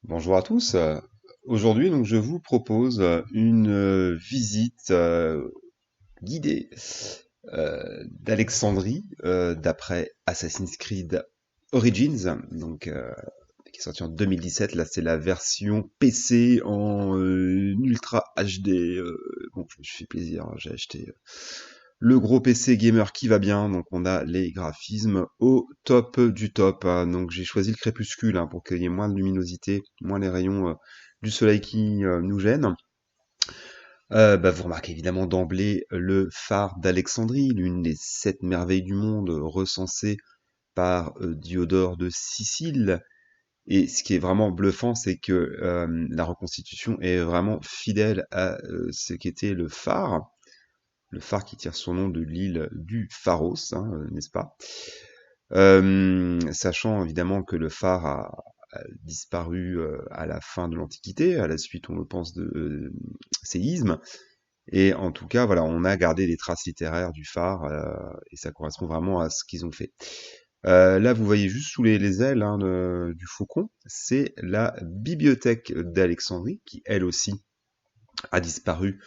Bonjour à tous. Aujourd'hui, donc, je vous propose une visite guidée d'Alexandrie d'après Assassin's Creed Origins, qui est sorti en 2017. Là, c'est la version PC en Ultra HD. Bon, je me suis fait plaisir, hein, j'ai acheté le gros PC gamer qui va bien, donc on a les graphismes au top du top, hein. Donc j'ai choisi le crépuscule, hein, pour qu'il y ait moins de luminosité, moins les rayons du soleil qui nous gênent. Vous remarquez évidemment d'emblée le phare d'Alexandrie, l'une des 7 merveilles du monde recensées par Diodore de Sicile. Et ce qui est vraiment bluffant, c'est que la reconstitution est vraiment fidèle à ce qu'était le phare. Le phare qui tire son nom de l'île du Pharos, hein, n'est-ce pas? Sachant évidemment que le phare a disparu à la fin de l'Antiquité, à la suite, on le pense, de séismes. Et en tout cas, voilà, on a gardé des traces littéraires du phare, et ça correspond vraiment à ce qu'ils ont fait. Là, vous voyez juste sous les ailes, hein, du faucon, c'est la bibliothèque d'Alexandrie, qui elle aussi a disparu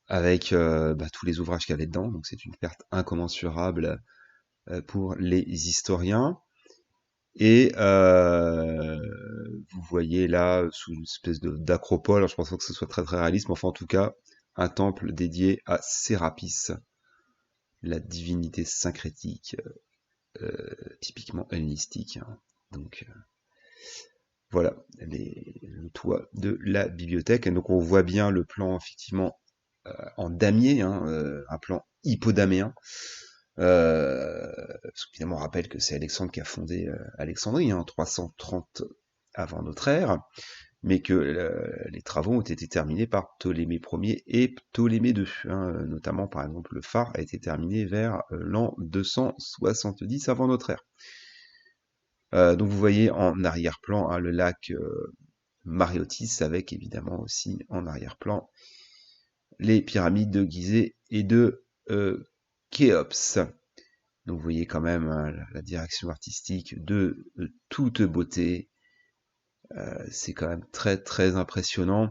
avec tous les ouvrages qu'il y avait dedans, donc c'est une perte incommensurable pour les historiens. Et vous voyez là, sous une espèce d'acropole, alors je pense pas que ce soit très très réaliste, mais enfin en tout cas, un temple dédié à Sérapis, la divinité syncrétique, typiquement hellénistique, hein. Donc voilà, le toit de la bibliothèque. Et donc on voit bien le plan effectivement en damier, hein, un plan hypodaméen. Parce qu'évidemment, on rappelle que c'est Alexandre qui a fondé Alexandrie, hein, 330 avant notre ère, mais que les travaux ont été terminés par Ptolémée Ier et Ptolémée II, hein, notamment, par exemple, le phare a été terminé vers l'an 270 avant notre ère. Donc vous voyez en arrière-plan, hein, le lac Mariotis, avec évidemment aussi en arrière-plan les pyramides de Gizeh et de Khéops. Donc vous voyez quand même, hein, la direction artistique de toute beauté. C'est quand même très très impressionnant.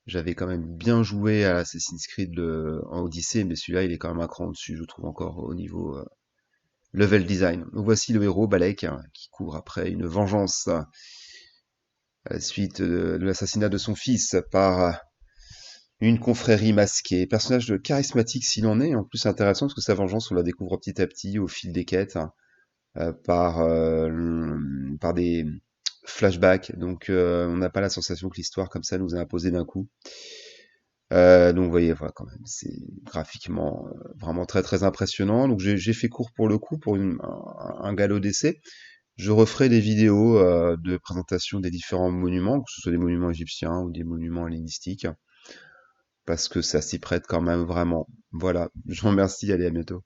J'avais quand même bien joué à Assassin's Creed en Odyssée, mais celui-là il est quand même un cran dessus, je trouve, encore au niveau level design. Donc voici le héros Balek, hein, qui court après une vengeance à la suite de l'assassinat de son fils par une confrérie masquée. Personnage charismatique s'il en est, en plus intéressant parce que sa vengeance on la découvre petit à petit au fil des quêtes, hein, par des flashbacks. Donc on n'a pas la sensation que l'histoire comme ça nous est imposée d'un coup. Donc vous voyez, voilà, quand même, c'est graphiquement vraiment très très impressionnant. Donc j'ai fait court pour le coup pour un galop d'essai. Je referai des vidéos de présentation des différents monuments, que ce soit des monuments égyptiens ou des monuments hellénistiques, parce que ça s'y prête quand même vraiment. Voilà, je vous remercie, allez, à bientôt.